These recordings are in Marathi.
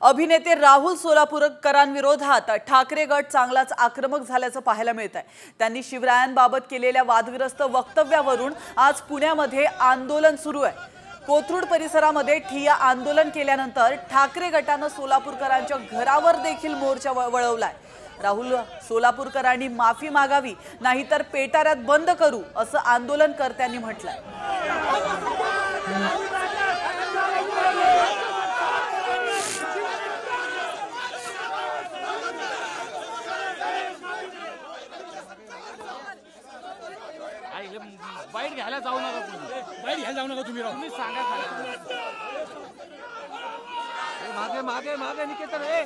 अभिनेते राहुल सोलापूरकरांविरोधात ठाकरे गट चांगलाच आक्रमक झाल्याचं पाहायला मिळत आहे। त्यांनी शिवरायांबाबत केलेल्या वादग्रस्त वक्तव्यावरून आज पुण्यामध्ये आंदोलन सुरू आहे। कोथरूड परिसरामध्ये ठिय्या आंदोलन केल्यानंतर ठाकरे गटाने सोलापूरकरांच्या घरावर देखील मोर्चा वळवलाय। राहुल सोलापूरकरांनी माफी मागावी नाहीतर पेटाऱ्यात बंद करू असं आंदोलनकर्त्यांनी म्हटलंय। बाईट घ्यायला जाऊ नका तुम्ही तुम्ही सांगा मागे मागे मागे निकेतन रे।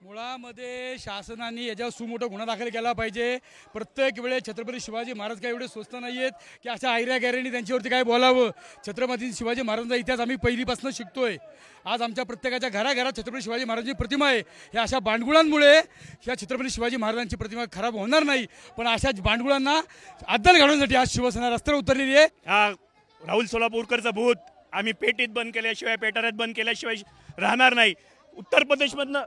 मुळामध्ये शासनाने याच्यावर सुमोठा गुन्हा दाखल केला पाहिजे। प्रत्येक वेळेस छत्रपती शिवाजी महाराज काय एवढे स्वस्त नाहीयेत की अशा आयऱ्या गैऱ्यांनी त्यांच्यावरती काय बोलावं। छत्रपती शिवाजी महाराजांचा इतिहास आम्ही पहिलीपासून शिकतोय। आज आमच्या प्रत्येकाच्या घराघरात छत्रपती शिवाजी महाराजांची प्रतिमा आहे। ह्या अशा भांडगुळांमुळे ह्या छत्रपती शिवाजी महाराजांची प्रतिमा खराब होणार नाही, पण अशा भांडगुळांना अद्दल घडवण्यासाठी आज शिवसेना रस्त्यावर उतरलेली आहे। राहुल सोलापूरकरचा भूत आम्ही पेटीत बंद केल्याशिवाय, पेटाऱ्यात बंद केल्याशिवाय राहणार नाही। उत्तर प्रदेशमधनं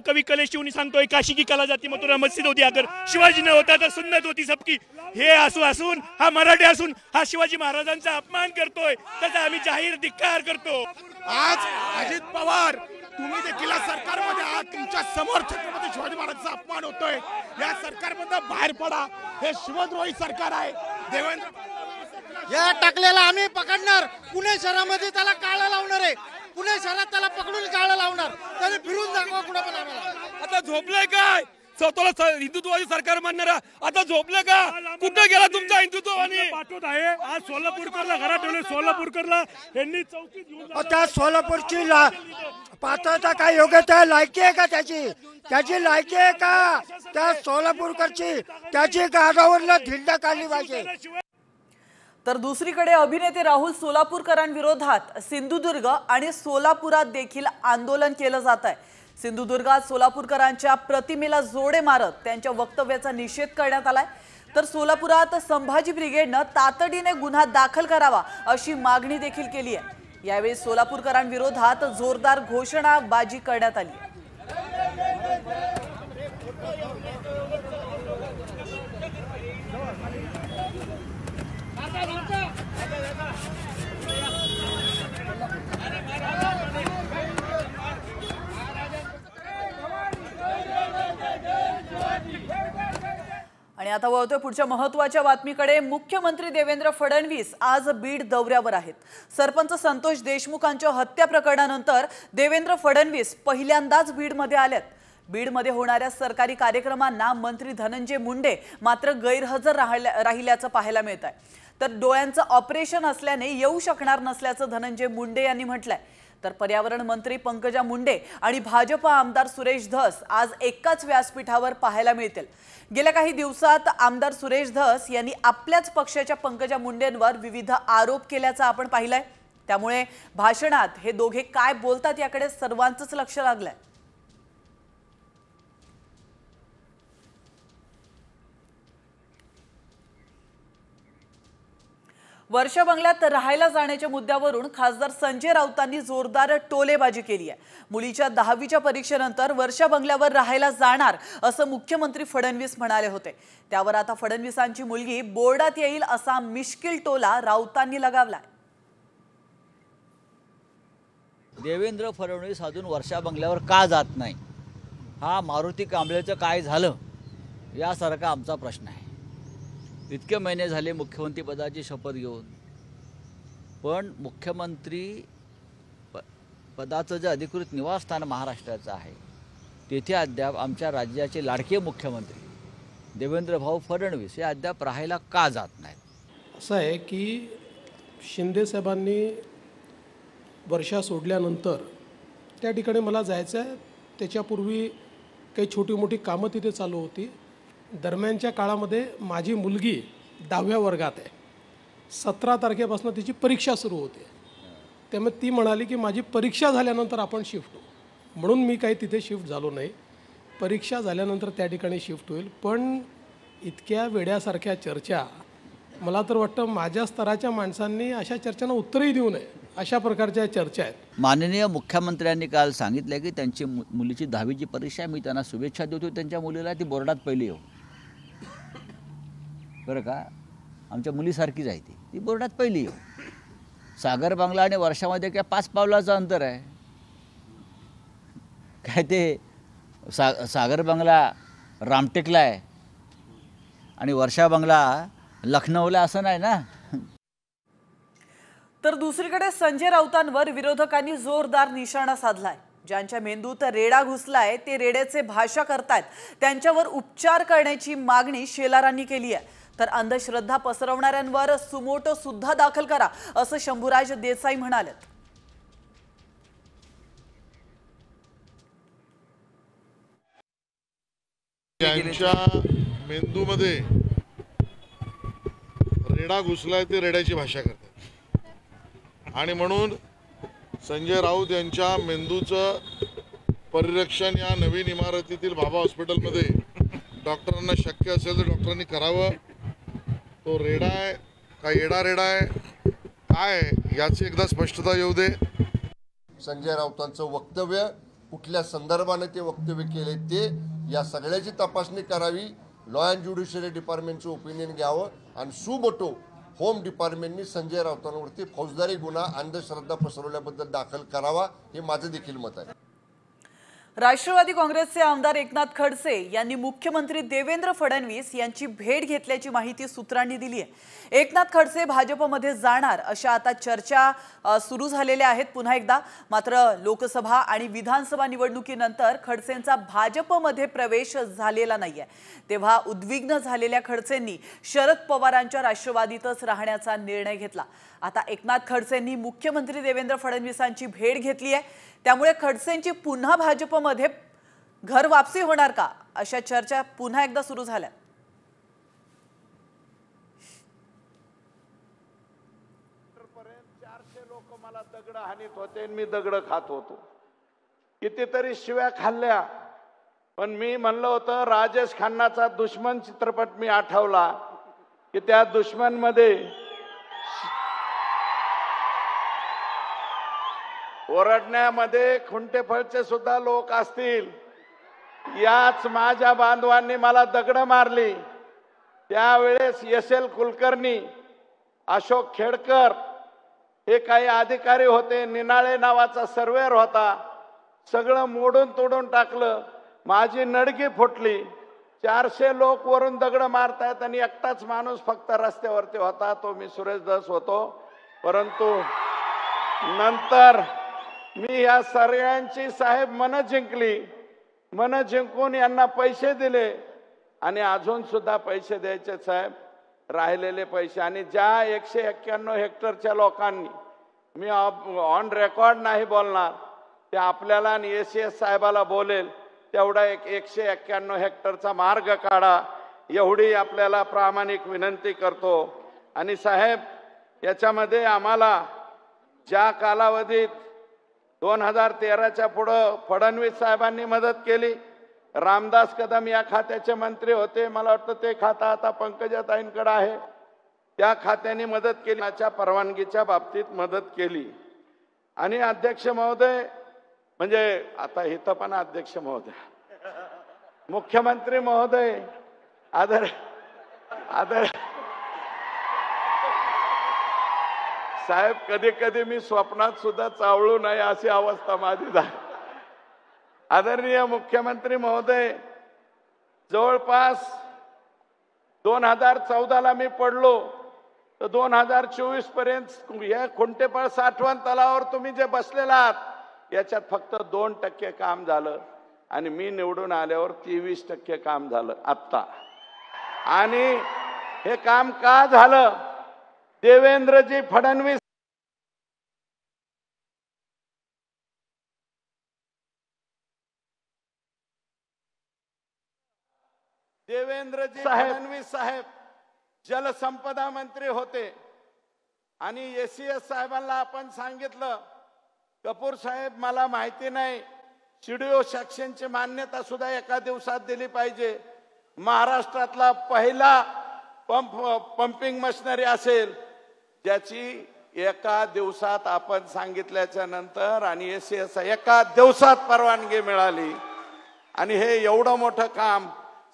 कवी कलेश शिवनी सांगतोय, काशी की कला जाती मथुरा मस्जिद होती अगर शिवाजी न होता तर सुन्नत होती सबकी। हे असून हा मराठी असून हा शिवाजी महाराजांचा अपमान करतोय, त्याचा आम्ही जाहीर धिक्कार करतो। आज अजित पवार तुम्ही देखील सरकारमध्ये आहात, तुमच्या समोर छत्रपती शिवाजी महाराजांचा अपमान होतोय। या सरकारमधून बाहेर पडा, हे शिवद्रोही सरकार आहे। देवेंद्र या टाकलेला आम्ही पकडणार, पुणे शहरामध्ये त्याला काळा लावणार आहे, पुणे शहरात त्याला पकडून काळा लावणार, त्याने फिरून दाखवा कुठं पण आम्हाला। आता झोपलंय काय स्वतःला हिंदुत्ववादी सरकार मानणारा? आता झोपलं का? कुठं गेला तुमचा हिंदुत्ववादी? पाठवत आहे आज सोलापूरकरला घरात ठेवले। सोलापूरकरला यांनी चौकीत घेऊन त्या सोलापूरची पात्रता काय योग्यता लायकी आहे का? त्याची लायकी आहे का? त्या सोलापूरकरची त्याची गाडावरला धिंडा काढली पाहिजे। तर दुसरीकडे अभिनेते राहुल सोलापूरकरांविरोधात सिंधुदुर्ग आणि सोलापुरात देखील आंदोलन केलं जात आहे। सिंधुदुर्गात सोलापूरकरांच्या प्रतिमेला जोडे मारत त्यांच्या वक्तव्याचा निषेध करण्यात आलाय, तर सोलापुरात संभाजी ब्रिगेडनं तातडीने गुन्हा दाखल करावा अशी मागणी देखील केली आहे। यावेळी सोलापूरकरांविरोधात जोरदार घोषणाबाजी करण्यात आली आहे। आणि आता वळतोय पुढच्या महत्त्वाच्या बातमीकडे। मुख्यमंत्री देवेंद्र फडणवीस आज बीड दौऱ्यावर आहेत। सरपंच संतोष देशमुखांच्या हत्या प्रकरणानंतर देवेंद्र फडणवीस पहिल्यांदाच बीडमध्ये आलेत। बीडमध्ये होणाऱ्या सरकारी कार्यक्रमांना मंत्री धनंजय मुंडे मात्र गैरहजर राहिल्याचं पाहायला मिळत आहे। तर डोळ्यांचं ऑपरेशन असल्याने येऊ शकणार नसल्याचं धनंजय मुंडे यांनी म्हटलंय। तर पर्यावरण मंत्री पंकजा मुंडे आणि भाजपा आमदार सुरेश धस आज एकाच व्यासपीठावर पाहायला मिळतील। गेल्या काही दिवसात आमदार सुरेश धस यांनी आपल्याच पक्षाच्या पंकजा मुंडेंवर विविध आरोप केल्याचं आपण पाहिलंय। त्यामुळे भाषणात हे दोघे काय बोलतात याकडे सर्वांचंच लक्ष लागलंय। वर्षा बंगल्यात राहायला जाण्याच्या मुद्द्यावरून खासदार संजय राऊतांनी जोरदार टोलेबाजी केली आहे। मुलीच्या 10वीच्या परीक्षेनंतर वर्षा बंगल्यावर राहायला जाणार असं मुख्यमंत्री फडणवीस म्हणाले होते। त्यावर आता फडणवीसांची मुलगी बोर्डात येईल असा मिश्किल टोला राऊतांनी लगावलाय। देवेंद्र फडणवीस अजून वर्षा बंगल्यावर का जात नाही, हा मारुती कांबळेचं काय झालं यासारखा आमचा प्रश्न आहे। इतके महिने झाले मुख्यमंत्रीपदाची शपथ घेऊन, पण मुख्यमंत्री पदाचं जे अधिकृत निवासस्थान महाराष्ट्राचं आहे तेथे अद्याप आमच्या राज्याचे लाडके मुख्यमंत्री देवेंद्र भाऊ फडणवीस हे अद्याप राहायला का जात नाहीत? असं आहे की शिंदे साहेबांनी वर्षा सोडल्यानंतर त्या ठिकाणी मला जायचं आहे। त्याच्यापूर्वी काही छोटी मोठी कामं तिथे चालू होती। दरम्यानच्या काळामध्ये माझी मुलगी 10व्या वर्गात आहे। 17 तारखेपासून तिची परीक्षा सुरू होते। त्यामुळे ती म्हणाली की माझी परीक्षा झाल्यानंतर आपण शिफ्ट होऊ, म्हणून मी काही तिथे शिफ्ट झालो नाही। परीक्षा झाल्यानंतर त्या ठिकाणी शिफ्ट होईल। पण इतक्या वेड्यासारख्या चर्चा मला तर वाटतं माझ्या स्तराच्या माणसांनी अशा चर्चांना उत्तरही देऊ नये अशा प्रकारच्या चर्चा आहेत. माननीय मुख्यमंत्र्यांनी काल सांगितलं की त्यांची मुलीची 10वीची परीक्षा आहे. मी त्यांना शुभेच्छा देतो. त्यांच्या मुलीला ती बोर्डात पहिली येऊ, बरं का. आमच्या मुलीसारखीच आहे ती बोर्डात पहिली येऊ. सागर बंगला आणि वर्षामध्ये काय 5 पावलाचं अंतर आहे. काय ते सागर बंगला रामटेकला आहे आणि वर्षा बंगला लखनौला असं नाही ना. तर दुसरीकडे संजय राऊतांवर विरोधकांनी जोरदार निशाणा साधलाय. ज्यांच्या मेंदूत रेडा घुसलाय ते रेड्याचे भाषा करतायत, त्यांच्यावर उपचार करण्याची मागणी शेलारांनी केली आहे. तर अंधश्रद्धा पसरवणाऱ्यांवर सुमोटो सुद्धा दाखल करा असं शंभूराज देसाई म्हणाले. त्यांच्या मेंदूमध्ये रेडा घुसलाय ते रेड्याची भाषा करतात आणि म्हणून संजय राऊत यांच्या मेंदूचं परिरक्षण या नवीन इमारतीतील बाबा हॉस्पिटलमध्ये डॉक्टरांना शक्य असेल तर डॉक्टरांनी करावं. तो रेडा आहे का येडा रेडा आहे काय याची एकदा स्पष्टता येऊ दे. संजय राऊतांचं वक्तव्य कुठल्या संदर्भाने ते वक्तव्य केले ते या सगळ्याची तपासणी करावी. लॉ अँड ज्युडिशरी डिपार्टमेंटचं ओपिनियन घ्यावं आणि सुमोटो होम डिपार्टमेंटनी संजय राऊतांवरती फौजदारी गुन्हा अंधश्रद्धा पसरवल्याबद्दल दाखल करावा हे माझं देखील मत आहे. राष्ट्रवादी काँग्रेसचे आमदार एकनाथ खडसे यांनी मुख्यमंत्री देवेंद्र फडणवीस यांची भेट घेतल्याची माहिती सूत्रांनी दिली आहे. एकनाथ खडसे भाजपमध्ये जाणार अशा आता चर्चा सुरू झालेल्या आहेत पुन्हा एकदा. मात्र लोकसभा आणि विधानसभा निवडणुकीनंतर खडसेंचा भाजपमध्ये प्रवेश झालेला नाहीये. तेव्हा उद्विग्न झालेल्या खडसेंनी शरद पवारांच्या राष्ट्रवादीतच राहण्याचा निर्णय घेतला. आता एकनाथ खडसेंनी मुख्यमंत्री देवेंद्र फडणवीसांची भेट घेतली आहे. त्यामुळे खडसेंची पुन्हा भाजपमध्ये घर वापसी होणार का अशा चर्चा पुन्हा एकदा सुरू झाल्या. पर्यंत 400 लोक मला दगड हानीत होते, मी दगड खात होतो. कितीतरी शिव्या खाल्ल्या, पण मी म्हणलं होतं राजेश खन्नाचा दुश्मन चित्रपट मी आठवला की त्या दुश्मन मध्ये ओरडण्यामध्ये खुंटेफळचे सुद्धा लोक असतील. याच माझ्या बांधवांनी मला दगड मारली. त्यावेळेस एस.एल. कुलकर्णी, अशोक खेडकर हे काही अधिकारी होते. निनाळे नावाचा सर्वेअर होता. सगळं मोडून तोडून टाकलं. माझी नडगी फुटली. 400 लोक वरून दगड मारतायत आणि एकटाच माणूस फक्त रस्त्यावरती होता, तो मी सुरेश धस होतो. परंतु नंतर मी या सगळ्यांची साहेब मन जिंकली. मन जिंकून यांना पैसे दिले आणि अजून सुद्धा पैसे द्यायचे साहेब, राहिलेले पैसे. आणि ज्या 191 हेक्टरच्या लोकांनी, मी ऑन रेकॉर्ड नाही बोलणार, ते आपल्याला आणि एसीएस साहेबाला बोलेल, तेवढा एक 191 हेक्टरचा मार्ग काढा, एवढी आपल्याला प्रामाणिक विनंती करतो. आणि साहेब, याच्यामध्ये आम्हाला ज्या कालावधीत 2013च्या पुढं फडणवीस साहेबांनी मदत केली, रामदास कदम या खात्याचे मंत्री होते, मला वाटतं ते खातं आता पंकजाताईंकडे आहे, त्या खात्याने मदत केली, त्याच्या परवानगीच्या बाबतीत मदत केली. आणि अध्यक्ष महोदय, म्हणजे आता इथं पण अध्यक्ष महोदय, मुख्यमंत्री महोदय, आदर साहेब, कधी कधी मी स्वप्नात सुद्धा चावळू नये अशी अवस्था माझी झाली. आदरणीय मुख्यमंत्री महोदय, जवळपास 2014ला मी पडलो तर 2024 पर्यंत या खुंटेपळ साठवण तलावावर तुम्ही जे बसलेला आहात याच्यात फक्त 2% काम झालं आणि मी निवडून आल्यावर 23% काम झालं आत्ता. आणि हे काम का झालं? देवेंद्रजी फडणवीस फडणवीस साहेब जलसंपदा मंत्री होते आणि एसीएस साहेबांना आपण सांगितलं, कपूर साहेब मला माहिती नाही, शिडिओ सेक्शनची मान्यता सुद्धा एका दिवसात दिली पाहिजे. महाराष्ट्रातला पहिला पंपिंग मशिनरी असेल ज्याची एका दिवसात आपण सांगितल्याच्या नंतर आणि एसीएस एका दिवसात परवानगी मिळाली आणि हे एवढं मोठं काम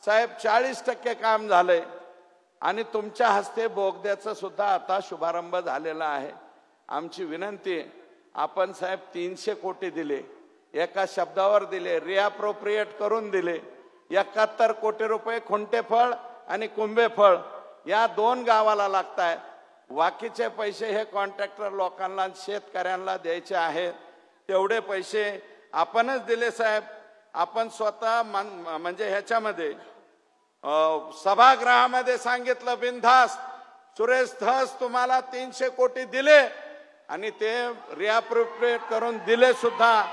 साहेब 40% काम झालंय आणि तुमच्या हस्ते बोगद्याचं सुद्धा आता शुभारंभ झालेला आहे. आमची विनंती आहे, आपण साहेब 300 कोटी दिले, एका शब्दावर दिले, रिअप्रोप्रिएट करून दिले. 71 कोटी रुपये खुंटेफळ आणि कुंभेफळ या 2 गावाला लागत आहेत. बाकीचे पैसे हे कॉन्ट्रॅक्टर लोकांना शेतकऱ्यांना द्यायचे आहेत. तेवढे पैसे आपणच दिले साहेब. आपण स्वतः म्हणजे ह्याच्यामध्ये सभागृहामध्ये सांगितलं बिनधास्त, सुरेश धस तुम्हाला 300 कोटी दिले आणि ते रिअप्रोप्रिएट करून दिले सुद्धा.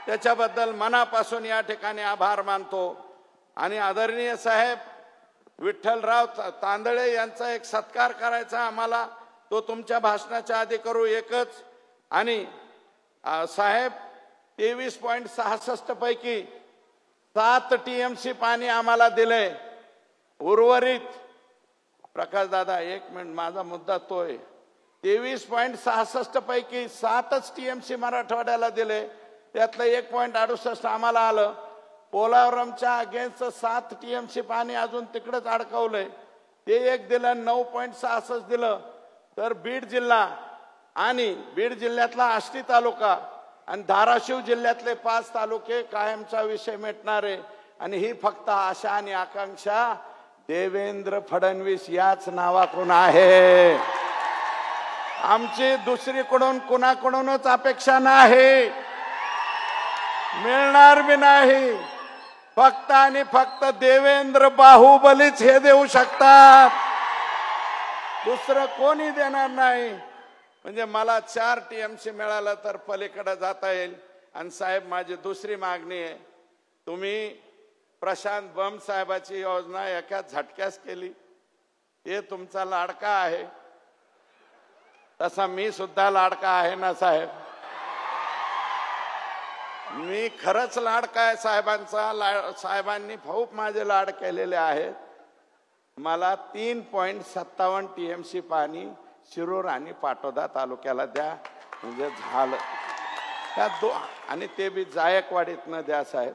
त्याच्याबद्दल मनापासून या ठिकाणी आभार मानतो. आणि आदरणीय साहेब विठ्ठलराव तांदळे यांचा एक सत्कार करायचा आम्हाला, तो तुमच्या भाषणाच्या आधी करू एकच. आणि साहेब 23.66 पैकी 7 TMC पाणी आम्हाला दिले. उर्वरित प्रकाश दादा 1 मिनिट, माझा मुद्दा तो आहे. 23.66 पैकी 7च TMC मराठवाड्याला दिले, त्यातलं 1.68 आम्हाला आलं. पोलावरमच्या अगेन्स्ट 7 TMC पाणी अजून तिकडेच अडकवलंय, ते एक दिलं. 9.66 दिलं. तर बीड जिल्हा आणि बीड जिल्ह्यातला आष्टी तालुका आणि धाराशिव जिल्ह्यातले 5 तालुके कायमचा विषय मिटणारे. आणि ही फक्त आशा आणि आकांक्षा देवेंद्र फडणवीस याच नावातून आहे. आमची दुसरीकडून कुणाकडूनच अपेक्षा नाही, मिळणार बी नाही. फक्त आणि फक्त देवेंद्र बाहुबलीच हे देऊ शकतात, दुसरं कोणी देणार नाही. म्हणजे मला 4 TMC मिळालं तर पलीकडे जाता येईल. आणि साहेब माझी दुसरी मागणी आहे, तुम्ही प्रशांत बम साहेबाची योजना एका झटक्यास केली, हे तुमचा लाडका आहे. तसा मी सुद्धा लाडका आहे ना साहेब, मी खरंच लाडका आहे साहेबांचा. साहेबांनी खूप माझे लाड केलेले आहेत. मला 3.57 TMC पाणी शिरूर आणि पाटोदा तालुक्याला द्या, म्हणजे झालं. त्या आणि ते बी जायकवाडीतनं द्या साहेब.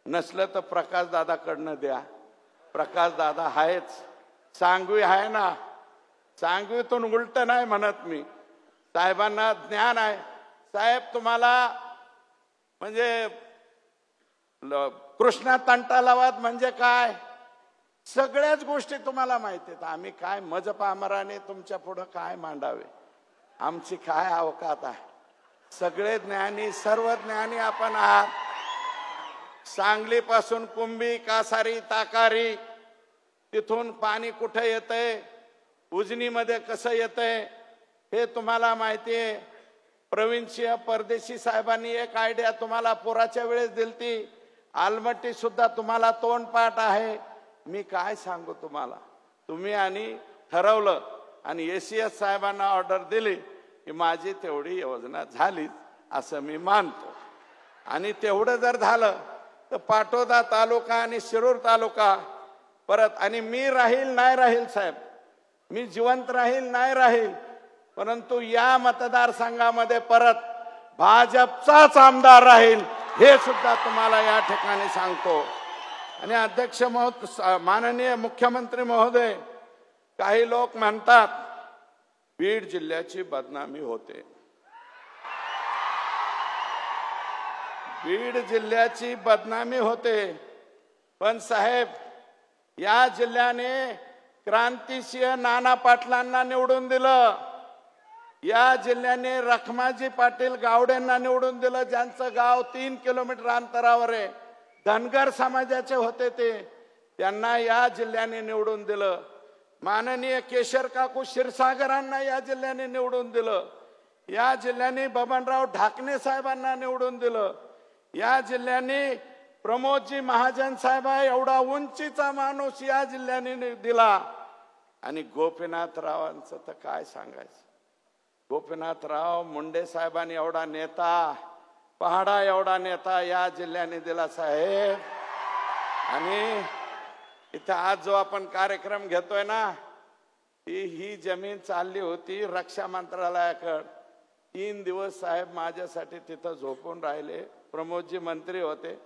नसलं तर प्रकाश दादाकडनं द्या. प्रकाश दादा आहेच, सांगवी आहे ना, सांगवीतून उलट नाही म्हणत मी. साहेबांना ज्ञान आहे. साहेब तुम्हाला म्हणजे कृष्णा तंटालावाद म्हणजे काय, सगळ्याच गोष्टी तुम्हाला माहिती आहेत. आम्ही काय मजपामराने तुमच्या पुढं काय मांडावे, आमची काय अवकात आहे. सगळे ज्ञानी, सर्व ज्ञानी आपण आहात. सांगलीपासून कुंभी, कासारी, ताकारी, तिथून पाणी कुठे येतंय, उजनीमध्ये कसं येतंय हे तुम्हाला माहिती आहे. प्रवीणसिंह परदेशी साहेबांनी एक आयडिया तुम्हाला पुराच्या वेळेस दिलती. आलमट्टी सुद्धा तुम्हाला तोंडपाठ आहे. मी काय सांगू तुम्हाला, तुम्ही आणि ठरवलं आणि एसीएस साहेबांना ऑर्डर दिली की माझी तेवढी योजना झाली असं मी मानतो. आणि तेवढं जर झालं तर पाटोदा तालुका आणि शिरूर तालुका परत, आणि मी राहील नाही राहील साहेब, मी जिवंत राहील नाही राहील, परंतु या मतदारसंघामध्ये परत भाजपचाच आमदार राहील हे सुद्धा तुम्हाला या ठिकाणी सांगतो. आणि अध्यक्ष माननीय मुख्यमंत्री महोदय, काही लोक म्हणतात बीड जिल्ह्याची बदनामी होते. बीड जिल्ह्याची बदनामी होते, पण साहेब या जिल्ह्याने क्रांतिसिंह नाना पाटलांना निवडून दिलं. या जिल्ह्याने रखमाजी पाटील गावडेंना निवडून दिलं, ज्यांचं गाव 3 किलोमीटर अंतरावर आहे. धनगर समाजाचे होते ते, त्यांना या जिल्ह्याने निवडून दिलं. माननीय केशर काकू क्षीरसागरांना या जिल्ह्याने निवडून दिलं. या जिल्ह्याने बबनराव ढाकणे साहेबांना निवडून दिलं. या जिल्ह्याने प्रमोदजी महाजन साहेब एवढा उंचीचा माणूस या जिल्ह्याने दिला. आणि गोपीनाथरावांचं तर काय सांगायचं. गोपीनाथराव मुंडे साहेबांनी एवढा नेता, पहाडा एवढा नेता या जिल्ह्याने दिला साहेब. आणि इथं आज जो आपण कार्यक्रम घेतोय ना, ही जमीन चालली होती रक्षा मंत्रालयाकडे. 3 दिवस साहेब माझ्यासाठी तिथं झोपून राहिले. प्रमोदजी मंत्री होते,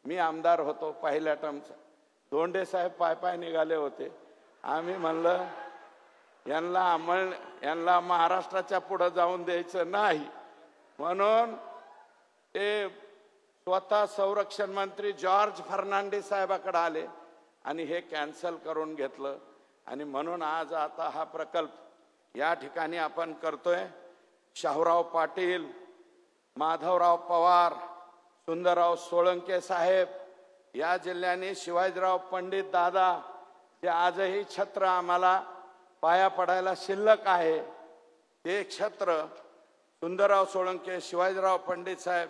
मी आमदार होतो पहिल्या टर्मचा. धोंडे साहेब पाय निघाले होते. आम्ही म्हणलं यांना महाराष्ट्राच्या पुढे जाऊन द्यायचं नाही, म्हणून ते स्वतः संरक्षण मंत्री जॉर्ज फर्नांडिस साहेबाकडे आले आणि हे कॅन्सल करून घेतलं. आणि म्हणून आज आता हा प्रकल्प या ठिकाणी आपण करतोय. शाहूराव पाटील, माधवराव पवार, सुंदरराव सोळंके साहेब या जिल्ह्याने, शिवाजीराव पंडित दादा जे आजही छत्र आम्हाला पाया पडायला शिल्लक आहे, ते छत्र सुंदरराव सोळंके, शिवाजीराव पंडित साहेब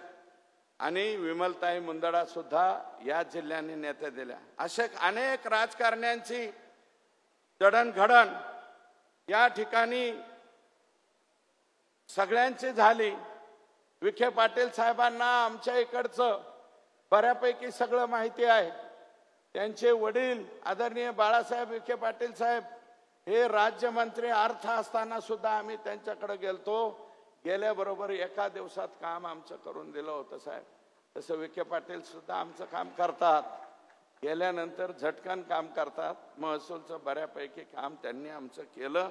आणि विमलताई मुंदडा सुद्धा या जिल्ह्याने नेते दिल्या. असे अनेक राजकारण्यांची जडणघडण या ठिकाणी सगळ्यांची झाली. विखे पाटील साहेबांना आमच्या इकडचं बऱ्यापैकी सगळं माहिती आहे. त्यांचे वडील आदरणीय बाळासाहेब विखे पाटील साहेब हे राज्यमंत्री अर्थ असताना सुद्धा आम्ही त्यांच्याकडे गेलतो. गेल्याबरोबर एका दिवसात काम आमचं करून दिलं होतं साहेब. तसं विखे पाटील सुद्धा आमचं काम करतात, गेल्यानंतर झटकन काम करतात. महसूलचं बऱ्यापैकी काम त्यांनी आमचं केलं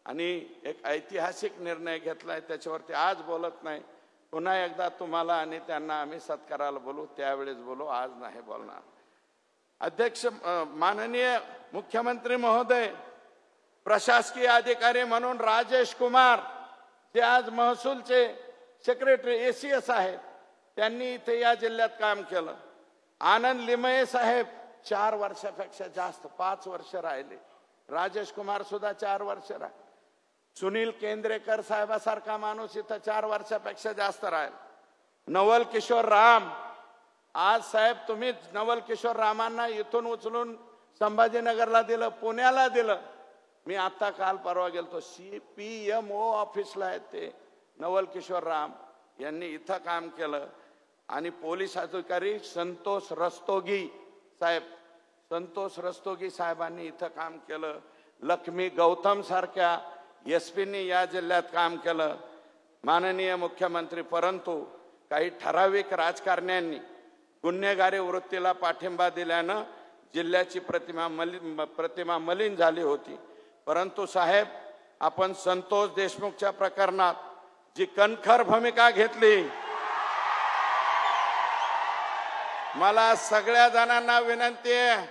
आणि एक ऐतिहासिक निर्णय घेतलाय, त्याच्यावरती आज बोलत नाही. पुन्हा एकदा तुम्हाला आणि त्यांना आम्ही सत्काराला बोलू, त्यावेळेस बोलू, आज नाही बोलणार. अध्यक्ष, माननीय मुख्यमंत्री महोदय, प्रशासकीय अधिकारी म्हणून राजेश कुमार जे आज महसूलचे सेक्रेटरी ACS आहेत, त्यांनी इथे या जिल्ह्यात काम केलं. आनंद लिमये साहेब 4 वर्षापेक्षा जास्त, 5 वर्ष राहिले. राजेश कुमार सुद्धा 4 वर्ष राहिले. सुनील केंद्रेकर साहेबासारखा माणूस इथं 4 वर्षापेक्षा जास्त राहिला. नवल किशोर राम, आज साहेब तुम्ही नवल किशोर रामांना इथून उचलून संभाजीनगरला दिलं, पुण्याला दिलं. मी आता काल परवा गेलतो, CPMO ऑफिसला आहेत ते नवल किशोर राम यांनी इथं काम केलं. आणि पोलीस अधिकारी संतोष रस्तोगी साहेबांनी इथं काम केलं. लक्ष्मी गौतम सारख्या SP-नी या जिल्ह्यात काम केलं. माननीय मुख्यमंत्री, परंतु काही ठराविक राजकारण्यांनी गुन्हेगारी वृत्तीला पाठिंबा दिल्यानं जिल्ह्याची प्रतिमा मलिन झाली होती. परंतु साहेब, आपण संतोष देशमुखच्या प्रकरणात जी कणखर भूमिका घेतली, मला सगळ्या जणांना विनंती आहे,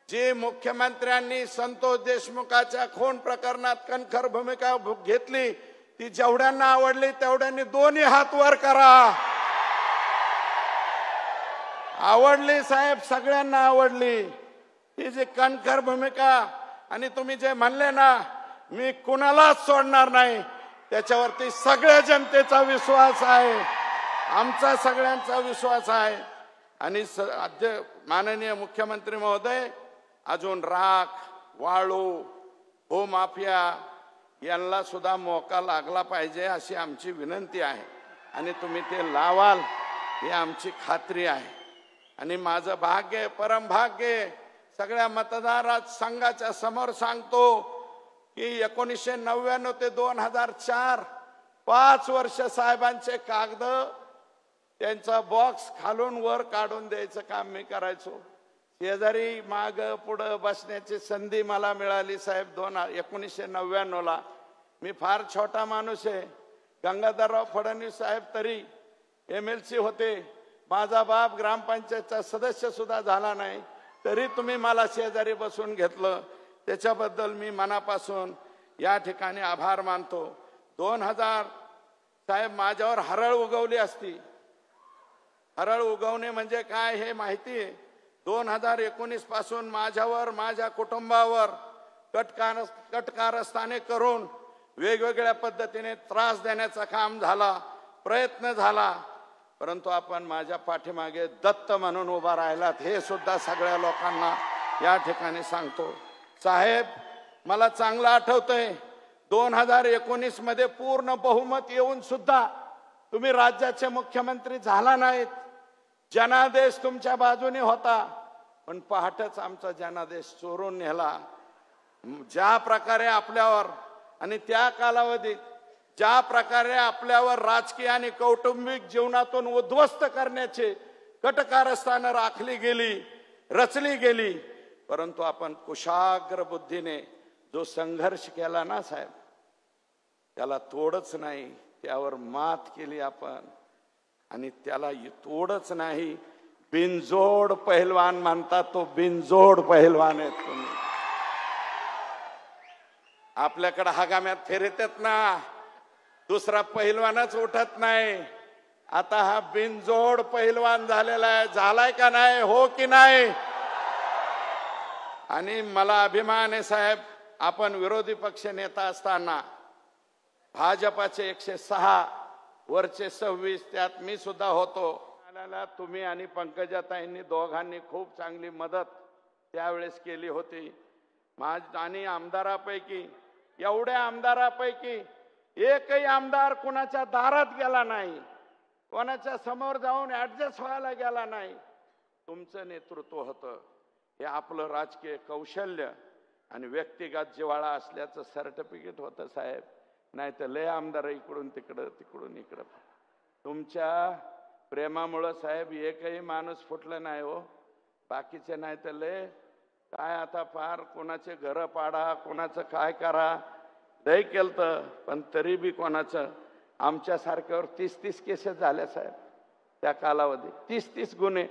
जी मुख्यमंत्र्यांनी संतोष देशमुखाच्या खून प्रकरणात कणखर भूमिका घेतली, ती जेवढ्यांना आवडली तेवढ्यांनी दोन्ही हात वर करा. आवडली साहेब, सगळ्यांना आवडली ही जी कणखर भूमिका. आणि तुम्ही जे म्हणले ना, मी कुणालाच सोडणार नाही, त्याच्यावरती सगळ्या जनतेचा विश्वास आहे, आमचा सगळ्यांचा विश्वास आहे. आणि माननीय मुख्यमंत्री महोदय, अजून राख, वाळू, भूमाफिया यांना सुद्धा मोका लागला पाहिजे अशी आमची विनंती आहे. आणि तुम्ही ते लावाल ही आमची खात्री आहे. आणि माझं भाग्य, परम भाग्य, सगळ्या मतदार संघाच्या समोर सांगतो की 1999 ते 2004 5 वर्ष साहेबांचे कागद, त्यांचा बॉक्स खालून वर काढून द्यायचं काम मी करायचो. शेजारी माग पुढं बसण्याची संधी मला मिळाली साहेब 1999ला. मी फार छोटा माणूस आहे. गंगाधरराव फडणवीस साहेब तरी MLC होते, माझा बाप ग्रामपंचायतचा सदस्य सुद्धा झाला नाही, तरी तुम्ही मला शेजारी बसून घेतलं. त्याच्याबद्दल मी मनापासून या ठिकाणी आभार मानतो. 2000 साहेब माझ्यावर हरळ उगवली असती. हरळ उगवणे म्हणजे काय हे माहिती आहे. 2019 पासून माझ्यावर, माझ्या कुटुंबावर कटकारस्थाने करून वेगवेगळ्या पद्धतीने त्रास देण्याचा काम झाला, प्रयत्न झाला. परंतु आपण माझ्या पाठीमागे दत्त म्हणून उभा राहिलात, हे सुद्धा सगळ्या लोकांना या ठिकाणी सांगतो. साहेब, मला चांगलं आठवतंय 2019 मध्ये पूर्ण बहुमत येऊन सुद्धा तुम्ही राज्याचे मुख्यमंत्री झाला नाहीत. जनादेश तुमच्या बाजूने होता, पण पहाटच आमचा जनादेश चोरून नेला. ज्या प्रकारे आपल्यावर आणि त्या कालावधीत ज्या प्रकारे आपल्यावर राजकीय आणि कौटुंबिक जीवनातून उद्ध्वस्त करण्याचे कटकारस्थानं राखली गेली, रचली गेली, परंतु आपण कुशाग्र बुद्धीने जो संघर्ष केला ना साहेब, त्याला तोडच नाही, त्यावर मात केली आपण. आणि त्याला तोडच नाही, बिनजोड पहिलवान म्हणतात, तो बिनजोड पहिलवान आहे तुम्ही. आपल्याकडे हगाम्यात फिरतात ना, दुसरा पहिलवानच उठत नाही. आता हा बिनजोड पहिलवान झालेला आहे, झालाय का नाही, हो की नाही? आणि मला अभिमान आहे साहेब, आपण विरोधी पक्ष नेता असताना भाजपाचे 106 वरचे 26 त्यात मी सुद्धा होतो. तुम्ही आणि पंकजाताईंनी दोघांनी खूप चांगली मदत त्यावेळेस केली होती. आणि आमदारापैकी, एवढ्या आमदारापैकी एकही आमदार कोणाच्या दारात गेला नाही, कोणाच्या समोर जाऊन ऍडजस्ट व्हायला गेला नाही. तुमचं नेतृत्व होतं. हे आपलं राजकीय कौशल्य आणि व्यक्तिगत जिव्हाळा असल्याचं सर्टिफिकेट होतं साहेब. नाही तर लय आमदार इकडून तिकडं तिकडून इकडं. तुमच्या प्रेमामुळं साहेब एकही माणूस फुटलं नाही हो. बाकीचे नाही तर लय काय आता फार कोणाचे घर पाडा, कोणाचं काय करा, लय केलं. पण तरी बी कोणाचं, आमच्यासारख्यावर 30-30 केसेस झाल्या साहेब त्या कालावधीत. 30-30 गुन्हे.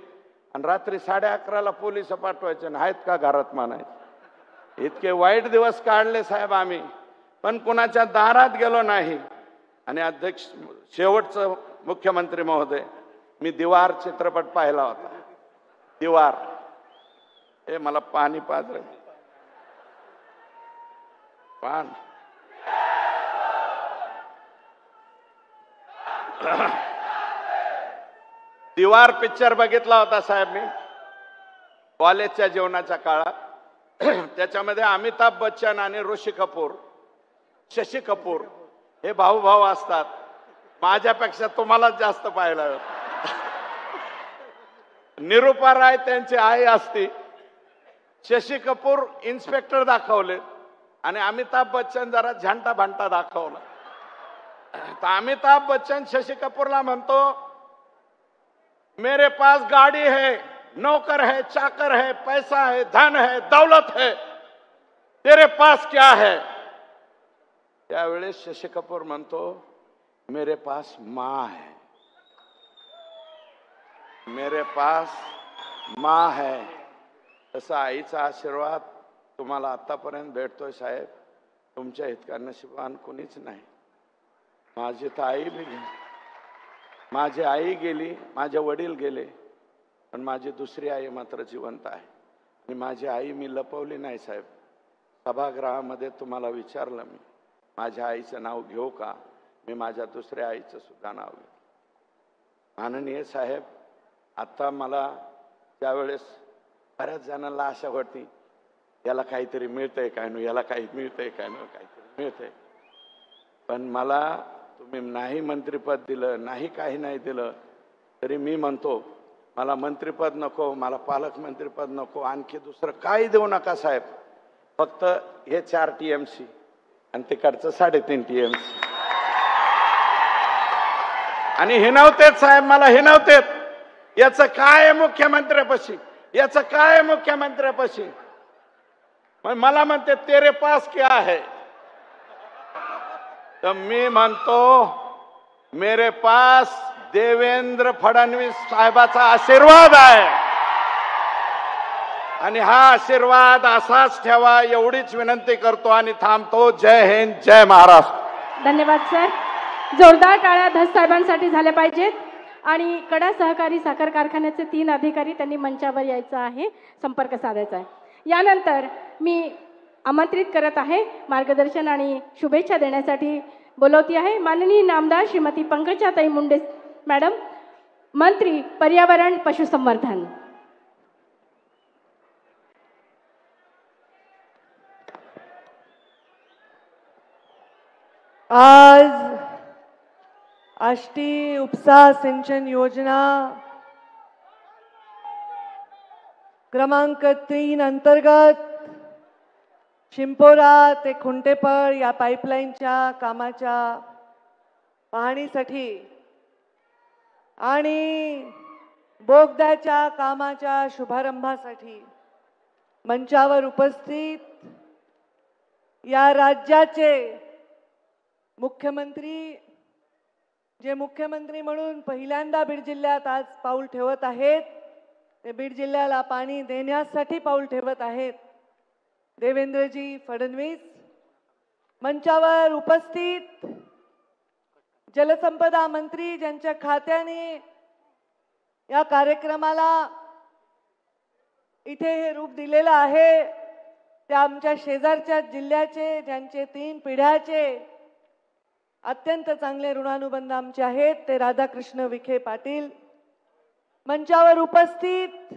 आणि रात्री 11:30 पोलिस पाठवायचे नाहीत का घरात म्हणायचे. इतके वाईट दिवस काढले साहेब आम्ही, पण कुणाच्या दारात गेलो नाही. आणि अध्यक्ष, शेवटचं मुख्यमंत्री महोदय, मी दीवार चित्रपट पाहिला होता. दीवार, हे मला पाणी पाजलं पान. दीवार पिक्चर बघितला होता साहेब मी कॉलेजच्या जीवनाच्या काळात. त्याच्यामध्ये अमिताभ बच्चन आणि ऋषी कपूर, शशी कपूर हे भाऊ असतात. माझ्यापेक्षा तुम्हालाच जास्त पाहायला. निरूपा राय त्यांची आई असती. शशी कपूर इन्स्पेक्टर दाखवले आणि अमिताभ बच्चन जरा झंटा भांटा दाखवला. तर अमिताभ बच्चन शशी कपूरला म्हणतो, मेरे पास गाड़ी है, नौकर है, चाकर है, पैसा है, धन है, दौलत है, तेरे पास क्या है? त्यावेळेस शशी कपूर म्हणतो, मेरे पास माँ है, मेरे पास माँ है. तसा आईचा आशीर्वाद तुम्हाला आतापर्यंत भेटतोय साहेब. तुमच्या इतका नशिबान कोणीच नाही. माझी तर आई बी गेली, माझी आई गेली, माझे वडील गेले, पण माझी दुसरी आई मात्र जिवंत आहे. आणि माझी आई मी लपवली नाही साहेब. सभागृहामध्ये तुम्हाला विचारलं मी, माझ्या आईचं नाव घेऊ का? मी माझ्या दुसऱ्या आईचं सुद्धा नाव घेऊ. माननीय साहेब, आता मला त्यावेळेस बऱ्याच जणांना आशा होती, याला काहीतरी मिळतंय काय नो, याला काही मिळतंय काय नो, काहीतरी मिळतंय. पण मला तुम्ही नाही मंत्रिपद दिलं, नाही काही नाही दिलं, तरी मी म्हणतो मला मंत्रिपद नको, मला पालकमंत्रीपद नको, आणखी दुसरं काही देऊ नका साहेब. फक्त हे 4 TMC आणि तिकडचं 3.5 TMC. आणि हिनवतेत साहेब, मला हिनवतेत. याचं काय मुख्यमंत्र्यापाशी, याचं काय मुख्यमंत्र्यापाशी. मला म्हणते तेरे पास क्या है? तर मी म्हणतो मेरे पास देवेंद्र फडणवीस साहेबाचा आशीर्वाद आहे. आणि हा आशीर्वाद असाच ठेवा एवढीच विनंती करतो आणि थांबतो. जय हिंद, जय महाराष्ट्र. धन्यवाद सर. जोरदार टाळ्या धस साहेबांसाठी झाल्या पाहिजेत. आणि कडा सहकारी साखर कारखान्याचे 3 अधिकारी त्यांनी मंचावर यायचं आहे, संपर्क साधायचा आहे. यानंतर मी आमंत्रित करत आहे, मार्गदर्शन आणि शुभेच्छा देण्यासाठी बोलवती आहे माननीय नामदार श्रीमती पंकजाताई मुंडे मॅडम, मंत्री पर्यावरण पशुसंवर्धन. आज आष्टी उपसा सिंचन योजना क्रमांक 3 अंतर्गत शिंपोरा ते खुंटेपळ या पाईपलाईनच्या कामाच्या पाहणीसाठी आणि बोगद्याच्या कामाच्या शुभारंभासाठी मंचावर उपस्थित या राज्याचे मुख्यमंत्री, जे मुख्यमंत्री म्हणून पहिल्यांदा बीड जिल्ह्यात आज पाऊल ठेवत आहेत, ते बीड जिल्ह्याला पाणी देण्यासाठी पाऊल ठेवत आहेत, देवेंद्रजी फडणवीस. मंचावर उपस्थित जलसंपदा मंत्री, ज्यांच्या खात्याने या कार्यक्रमाला इथे हे रूप दिलेलं आहे, त्या आमच्या शेजारच्या जिल्ह्याचे, ज्यांचे 3 पिढ्याचे अत्यंत चांगले ऋणानुबंध आमचे आहेत, ते राधाकृष्ण विखे पाटील. मंचावर उपस्थित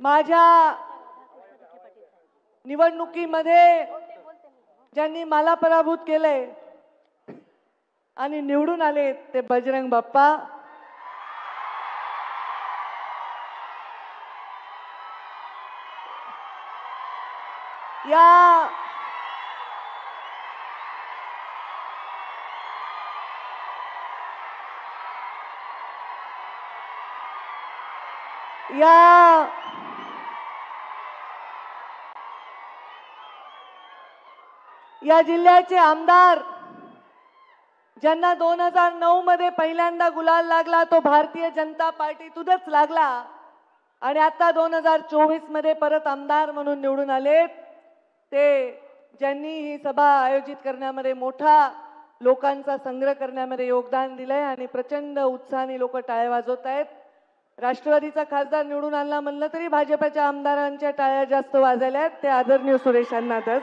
माझ्या निवडणुकीमध्ये ज्यांनी मला पराभूत केलंय आणि निवडून आले, ते बजरंग बाप्पा. या जिल्ह्याचे आमदार, ज्यांना 2009 मध्ये पहिल्यांदा गुलाल लागला, तो भारतीय जनता पार्टीतूनच लागला आणि आता 2024 मध्ये परत आमदार म्हणून निवडून आले, ते ज्यांनी ही सभा आयोजित करण्यामध्ये मोठा लोकांचा संग्रह करण्यामध्ये योगदान दिलंय आणि प्रचंड उत्साहाने लोक टाळ्या वाजवत आहेत. राष्ट्रवादीचा खासदार निवडून आणला म्हणलं तरी भाजपच्या आमदारांच्या टाळ्या जास्त वाजल्या आहेत, ते आदरणीय सुरेश अण्णादास.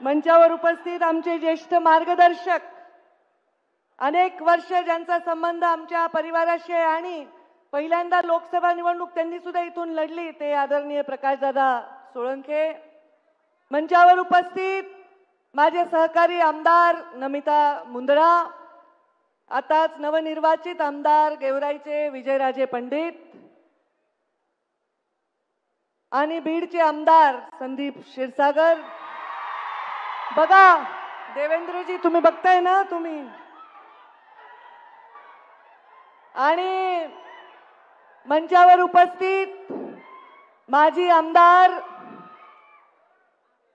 मंचावर उपस्थित आमचे ज्येष्ठ मार्गदर्शक, अनेक वर्ष ज्यांचा संबंध आमच्या परिवाराशी आहे आणि पहिल्यांदा लोकसभा निवडणूक त्यांनी सुद्धा इथून लढली, ते आदरणीय प्रकाशदादा सोळंके. मंचावर उपस्थित माझे सहकारी आमदार नमिता मुंदडा, आताच नवनिर्वाचित आमदार गेवराईचे विजयराजे पंडित आणि बीडचे आमदार संदीप क्षीरसागर. बघा देवेंद्रजी, तुम्ही बघताय ना तुम्ही. आणि मंचावर उपस्थित माजी आमदार,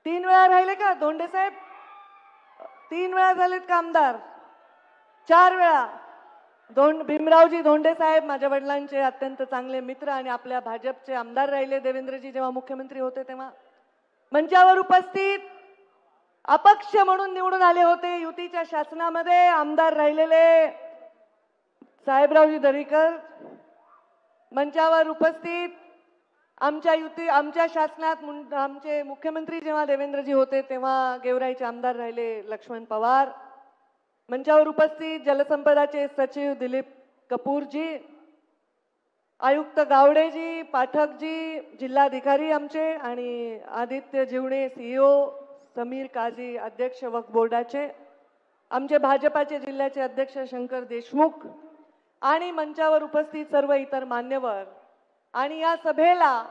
3 वेळा राहिले का धोंडे साहेब? 3 वेळा झालेत का आमदार? 4 वेळा. भीमरावजी धोंडे साहेब माझ्या वडिलांचे अत्यंत चांगले मित्र आणि आपल्या भाजपचे आमदार राहिले देवेंद्रजी जेव्हा मुख्यमंत्री होते तेव्हा. मंचावर उपस्थित अपक्ष म्हणून निवडून आले होते, युतीच्या शासनामध्ये आमदार राहिलेले साहेबरावजी दरेकर. मंचावर उपस्थित आमच्या शासनात आमचे मुख्यमंत्री जेव्हा देवेंद्रजी होते तेव्हा गेवराईचे आमदार राहिले लक्ष्मण पवार. मंचावर उपस्थित जलसंपदाचे सचिव दिलीप कपूरजी, आयुक्त गावडेजी, पाठकजी, जिल्हाधिकारी आमचे आणि आदित्य जीवणे CEO, समीर काझी अध्यक्ष वक्फ बोर्डाचे, आमचे भाजपाचे जिल्ह्याचे अध्यक्ष शंकर देशमुख आणि मंचावर उपस्थित सर्व इतर मान्यवर आणि या सभेला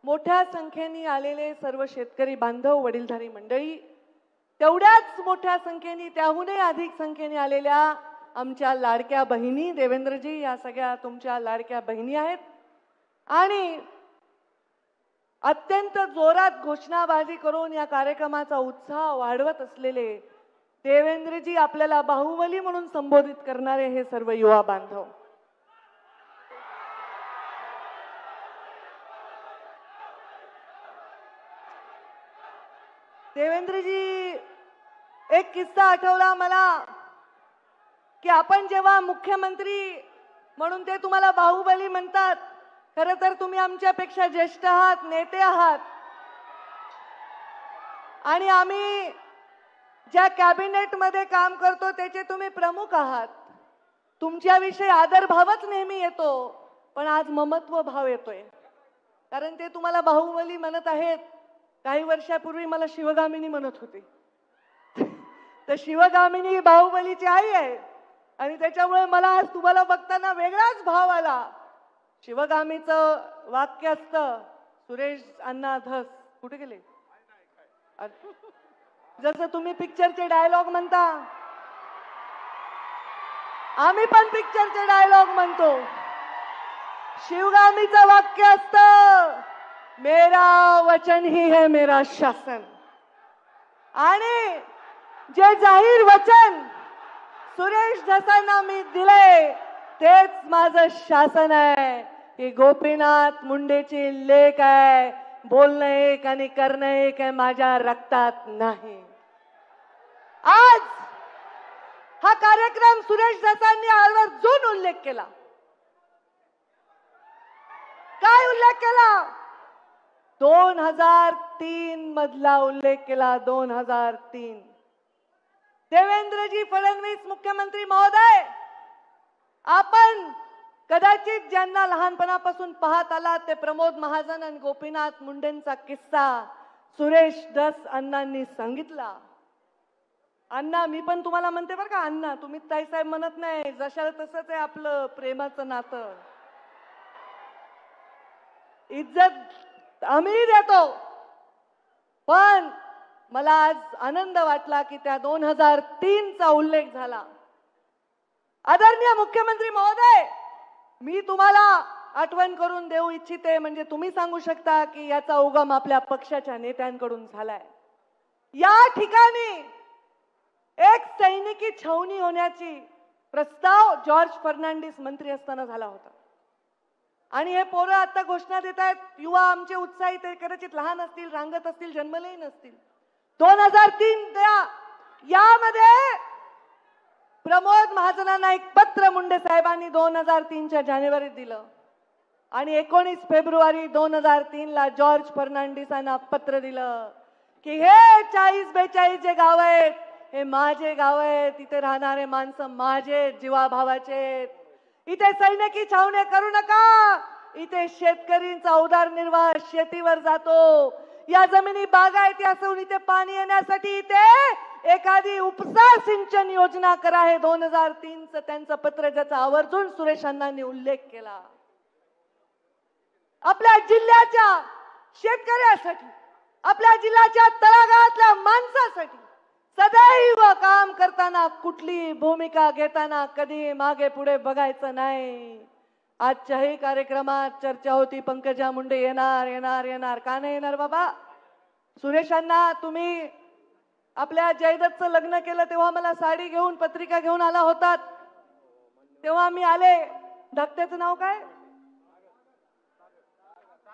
मोठ्या संख्येने आलेले सर्व शेतकरी बांधव, वडीलधारी मंडळी, तेवढ्याच मोठ्या संख्येने, त्याहूनही अधिक संख्येने आलेल्या आमच्या लाडक्या बहिणी, देवेंद्रजी या सगळ्या तुमच्या लाडक्या बहिणी आहेत. आणि अत्यंत जोरात घोषणाबाजी करून या कार्यक्रमाचा उत्साह वाढवत असलेले देवेंद्रजी, आपल्याला बाहुबली म्हणून संबोधित करणारे हे सर्व युवा बांधव. देवेंद्रजी, एक किस्सा आठवला मला की आपण जेव्हा मुख्यमंत्री म्हणून ते तुम्हाला बाहुबली म्हणतात, खरं तर तुम्ही आमच्यापेक्षा ज्येष्ठ आहात, नेते आहात आणि आम्ही ज्या कॅबिनेट मध्ये काम करतो त्याचे तुम्ही प्रमुख आहात. तुमच्याविषयी आदरभावच नेहमी येतो, पण आज ममत्व भाव येतोय, कारण ते तुम्हाला बाहुबली म्हणत आहेत. काही वर्षापूर्वी मला शिवगामिनी म्हणत होते, तर शिवगामिनी बाहुबलीची आई आहे आणि त्याच्यामुळे मला आज तुम्हाला बघताना वेगळाच भाव आला. शिवगामीचं वाक्य असतं, सुरेश अण्णा धस कुठे गेले, जसं तुम्ही पिक्चरचे डायलॉग म्हणता, आम्ही पण पिक्चरचे डायलॉग म्हणतो. शिवगामीचं वाक्य असतं, मेरा वचन ही है मेरा शासन. आणि जे जाहीर वचन सुरेश धसांना मी दिले तेच माझं शासन आहे. ही गोपीनाथ मुंडेची लेख आहे. बोलणं एक आणि करणं एक आहे, माझ्या रक्तात नाही. आज हा कार्यक्रम सुरेश धसांनी आवर्जून उल्लेख केला. काय उल्लेख केला? 2003 मधला उल्लेख केला. 2003. देवेंद्रजी फडणवीस मुख्यमंत्री महोदय, आपण कदाचित ज्यांना लहानपणापासून पाहत आला ते प्रमोद महाजन आणि गोपीनाथ मुंडेंचा किस्सा सुरेश धस अण्णांनी सांगितला. अण्णा, मी पण तुम्हाला म्हणते बरं का अण्णा, तुम्ही ताईसाहेब म्हणत नाही, जशाला तसंच आहे आपलं प्रेमाचं नातं. इज्जत आम्ही देतो, पण मला आज आनंद वाटला की त्या 2003चा उल्लेख झाला. आदरणीय मुख्यमंत्री महोदय, मी तुम्हाला आठवण करून देऊ इच्छिते, म्हणजे तुम्ही सांगू शकता की याचा उगम आपल्या पक्षाच्या नेत्यांकडून झालाय. या ठिकाणी एक सैनिकी छावणी होण्याची प्रस्ताव जॉर्ज फर्नांडिस मंत्री असताना झाला होता. आणि हे पोरं आता घोषणा देत आहेत, युवा आमचे उत्साही, ते कदाचित लहान असतील, रांगत असतील, जन्मलेही नसतील. 2003 यामध्ये प्रमोद महाजनांना एक पत्र मुंडे साहेबांनी 2003च्या जानेवारीत दिलं आणि 19 फेब्रुवारी 2003ला जॉर्ज फर्नांडिसांना पत्र दिलं की हे 40-42 जे गाव आहेत हे माझे गाव आहेत, इथे राहणारे माणसं माझे जीवाभावाचे, इथे सैनिकी छावण्या करू नका, इथे शेतकरींचा उदरनिर्वाह शेतीवर जातो, या जमिनी बागायती असून इथे पाणी येण्यासाठी इथे एखादी उपसा सिंचन योजना करा. हे 2003चं त्यांचं पत्र, ज्याचा आवर्जून सुरेश अण्णांनी उल्लेख केला. आपल्या जिल्ह्याच्या शेतकऱ्यासाठी, आपल्या जिल्ह्याच्या तळागाळातल्या माणसासाठी सदैव काम करताना, कुठली भूमिका घेताना कधी मागे पुढे बघायचं नाही. आजच्याही कार्यक्रमात चर्चा होती, पंकजा मुंडे येणार येणार येणार, का नाही येणार बाबा? सुरेशांना, तुम्ही आपल्या जयदत्तचं लग्न केलं तेव्हा मला साडी घेऊन पत्रिका घेऊन आला होतात, तेव्हा मी आले. धाकट्याचं नाव काय?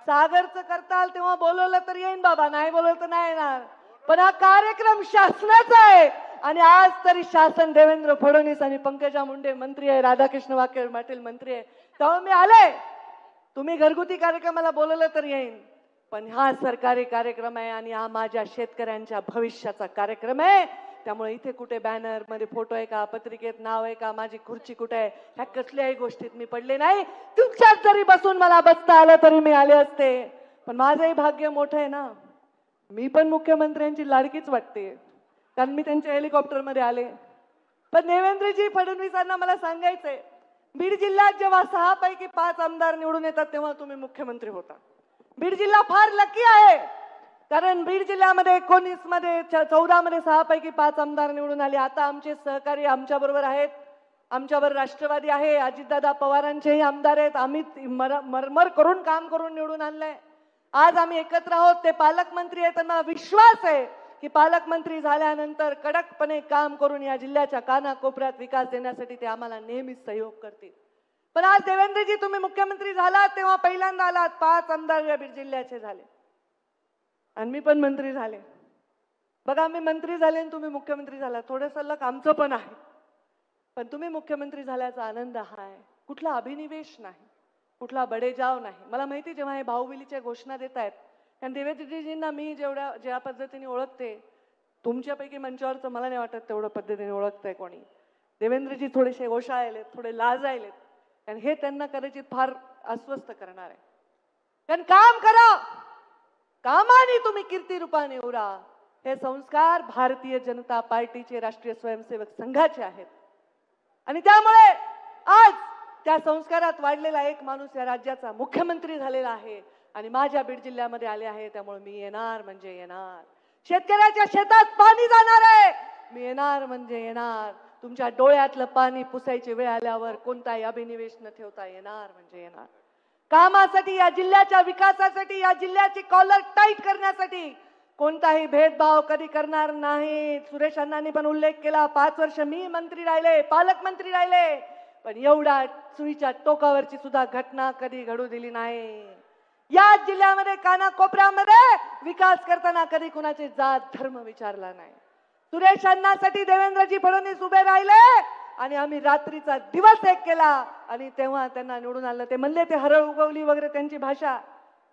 सागरचं करताल, तेव्हा बोलवलं तर येईन बाबा, नाही बोलवलं तर नाही येणार. पण हा कार्यक्रम शासनाचा आहे आणि आज तरी शासन देवेंद्र फडणवीस आणि पंकजा मुंडे मंत्री आहे, राधाकृष्ण वाके पाटील मंत्री आहे, तेव्हा मी आले. तुम्ही घरगुती कार्यक्रमाला बोलवलं तर येईन, पण हा सरकारी कार्यक्रम आहे आणि हा माझ्या शेतकऱ्यांच्या भविष्याचा कार्यक्रम आहे. त्यामुळे इथे कुठे बॅनर मध्ये फोटो आहे का, पत्रिकेत नाव आहे का, माझी खुर्ची कुठे आहे, ह्या कसल्याही गोष्टीत मी पडले नाही. तुमच्यात जरी बसून मला बसता आलं तरी मी आले असते. पण माझंही भाग्य मोठं आहे ना, मी पण मुख्यमंत्र्यांची लाडकीच वाटते, कारण मी त्यांच्या हेलिकॉप्टरमध्ये आले. पण देवेंद्रजी फडणवीसांना मला सांगायचंय, बीड जिल्ह्यात जेव्हा 6 पैकी 5 आमदार निवडून येतात तेव्हा तुम्ही मुख्यमंत्री होता. बीड जिल्हा फार लकी आहे, कारण बीड जिल्ह्यामध्ये 19 मध्ये 14 मध्ये 6 पैकी 5 आमदार निवडून आले. आता आमचे सहकारी आमच्या बरोबर आहेत, आमच्यावर राष्ट्रवादी आहे, अजितदादा पवारांचेही आमदार आहेत. आम्ही मरमर करून काम करून निवडून आणलंय. आज आम्ही एकत्र आहोत, ते पालकमंत्री आहेत. मला विश्वास आहे की पालकमंत्री झाल्यानंतर कडकपणे काम करून या जिल्ह्याच्या कानाकोपऱ्यात विकास देण्यासाठी ते आम्हाला नेहमीच सहयोग करतील. पण आज देवेंद्रजी तुम्ही मुख्यमंत्री झालात तेव्हा पहिल्यांदा आलात, 5 आमदार या बीड जिल्ह्याचे झाले आणि मी पण मंत्री झाले. बघा, मी मंत्री झाले आणि तुम्ही मुख्यमंत्री झाला, थोडंसं लक आमचं पण आहे. पण तुम्ही मुख्यमंत्री झाल्याचा आनंद हा आहे, कुठला अभिनिवेश नाही, कुठला बडेजाव नाही. मला माहिती, जेव्हा हे भाऊबिलीच्या घोषणा देत आहेत, कारण देवेंद्रजींना मी ज्या पद्धतीने ओळखते, तुमच्यापैकी मंचावरचं मला नाही वाटत तेवढं पद्धतीने ओळखतंय कोणी. देवेंद्रजी थोडेसे ओशाळलेत, थोडे लाजायलेत, कारण हे त्यांना कदाचित फार अस्वस्थ करणार आहे. कारण काम करा, कामाने तुम्ही कीर्ती रूपाने उरा, हे संस्कार भारतीय जनता पार्टीचे राष्ट्रीय स्वयंसेवक संघाचे आहेत. आणि त्यामुळे आज त्या संस्कारात वाढलेला एक माणूस या राज्याचा मुख्यमंत्री झालेला आहे आणि माझ्या बीड जिल्ह्यामध्ये आले आहे. त्यामुळे मी येणार म्हणजे येणार. शेतकऱ्याच्या शेतात पाणी जाणार आहे, मी येणार म्हणजे येणार. तुमच्या डोळ्यातलं पाणी पुसायची वेळ आल्यावर कोणताही अभिनिवेश न ठेवता येणार म्हणजे येणार. कामासाठी, या जिल्ह्याच्या विकासासाठी, या जिल्ह्याची कॉलर टाईट करण्यासाठी कोणताही भेदभाव कधी करणार नाही. सुरेश अण्णांनी पण उल्लेख केला, 5 वर्ष मी मंत्री राहिले, पालकमंत्री राहिले, पण एवढा सुईच्या टोकावरची सुद्धा घटना कधी घडू दिली नाही. या जिल्ह्यामध्ये कानाकोपऱ्यामध्ये विकास करताना कधी कुणाचे जात धर्म विचारला नाही. सुरेश अण्णांसाठी देवेंद्रजी फडणवीस उभे राहिले आणि आम्ही रात्रीचा दिवस एक केला आणि तेव्हा त्यांना निवडून आणलं. ते म्हणले ते हरळ उगवली वगैरे त्यांची भाषा.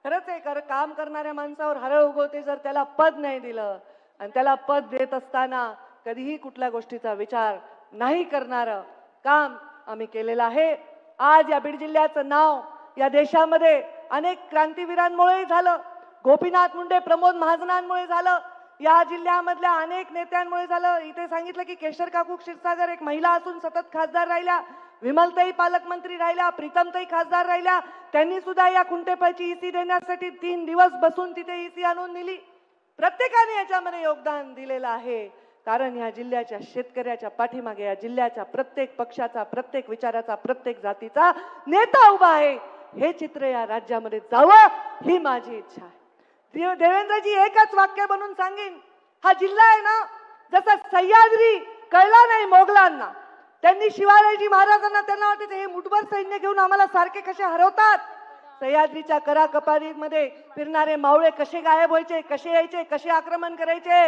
खरंच आहे, काम करणाऱ्या माणसावर हरळ उगवते जर त्याला पद नाही दिलं आणि त्याला पद देत असताना कधीही कुठल्या गोष्टीचा विचार नाही करणारं काम आम्ही केलेलं आहे. आज या बीड जिल्ह्याचं नाव या देशामध्ये अनेक क्रांतीवीरांमुळे झालं, गोपीनाथ मुंडे, प्रमोद महाजनांमुळे झालं, या जिल्ह्यामधल्या अनेक नेत्यांमुळे झालं. इथे सांगितलं की केशर काकू क्षीरसागर एक महिला असून सतत खासदार राहिल्या, विमलताई पालकमंत्री राहिल्या, प्रीतमताई खासदार राहिल्या. त्यांनी सुद्धा या खुंटेफळची ईसी देण्यासाठी 3 दिवस बसून तिथे ईसी आणून दिली. प्रत्येकाने याच्यामध्ये योगदान दिलेलं आहे, कारण या जिल्ह्याच्या शेतकऱ्याच्या पाठीमागे या जिल्ह्याच्या प्रत्येक पक्षाचा, प्रत्येक विचाराचा, प्रत्येक जातीचा नेता उभा आहे. हे चित्र या राज्यामध्ये जावं ही माझी इच्छा आहे. देवेंद्रजी एकच वाक्य बनून सांगेन, हा जिल्हा आहे ना, जसा सह्याद्री कळला नाही मोगलांना, त्यांनी शिवाजी महाराजांना त्यांना वाटते हे मुठभर सैन्य घेऊन आम्हाला सारखे कसे हरवतात. सह्याद्रीच्या कराकपारीमध्ये फिरणारे मावळे कसे गायब व्हायचे, कसे यायचे, कसे आक्रमण करायचे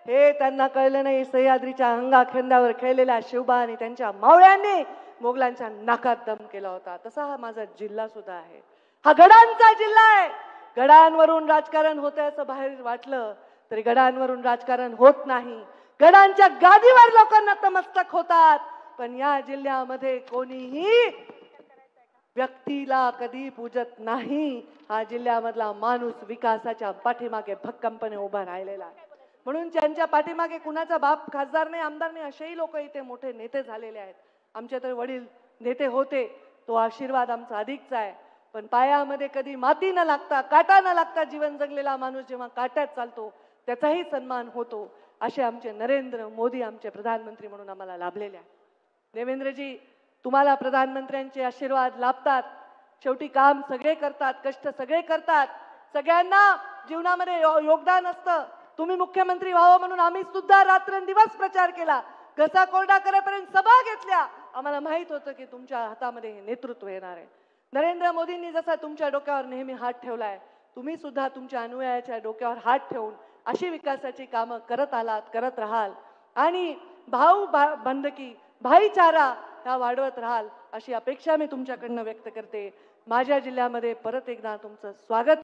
हे त्यांना कळलं नाही. सह्याद्रीच्या अंगाखेंद्यावर खेळलेल्या शिवबा आणि त्यांच्या मावळ्यांनी मोगलांच्या नाकात दम केला होता. तसा हा माझा जिल्हा सुद्धा आहे. हा गडांचा जिल्हा आहे. गडांवरून राजकारण होतं असं बाहेर वाटलं तरी गडांवरून राजकारण होत नाही. गडांच्या गादीवर लोक नतमस्तक होतात, पण या जिल्ह्यामध्ये कोणीही व्यक्तीला कधी पूजत नाही. हा जिल्ह्यामधला माणूस विकासाच्या पाठीमागे भक्कमपणे उभा राहिलेला आहे. म्हणून त्यांच्या पाठीमागे कुणाचा बाप खासदार नाही, आमदार नाही, असेही लोक इथे मोठे नेते झालेले आहेत. आमचे तर वडील नेते होते, तो आशीर्वाद आमचा अधिकचा आहे. पण पायामध्ये कधी माती न लागता, काटा न लागता जीवन जगलेला माणूस जेव्हा काट्यात चालतो त्याचाही सन्मान होतो. असे आमचे नरेंद्र मोदी आमचे प्रधानमंत्री म्हणून आम्हाला लाभलेले आहे. देवेंद्रजी, तुम्हाला प्रधानमंत्र्यांचे आशीर्वाद लाभतात. शेवटी काम सगळे करतात, कष्ट सगळे करतात, सगळ्यांना जीवनामध्ये योगदान असतं. तुम्ही मुख्यमंत्री व्हावं म्हणून आम्ही सुद्धा रात्रंदिवस प्रचार केला, घसा कोरडा करेपर्यंत सभा घेतल्या. आम्हाला माहित होतं की तुमच्या हातामध्ये हे नेतृत्व येणार आहे. नरेंद्र मोदींनी जसा तुमच्या डोक्यावर नेहमी हात ठेवलाय, तुम्ही सुद्धा तुमच्या अनुयायाच्या डोक्यावर हात ठेवून अशी विकासाची कामं करत आलात, करत राहाल आणि बंधकी, भाईचारा ह्या वाढवत राहाल अशी अपेक्षा मी तुमच्याकडनं व्यक्त करते. माझ्या जिल्ह्यामध्ये परत एकदा तुमचं स्वागत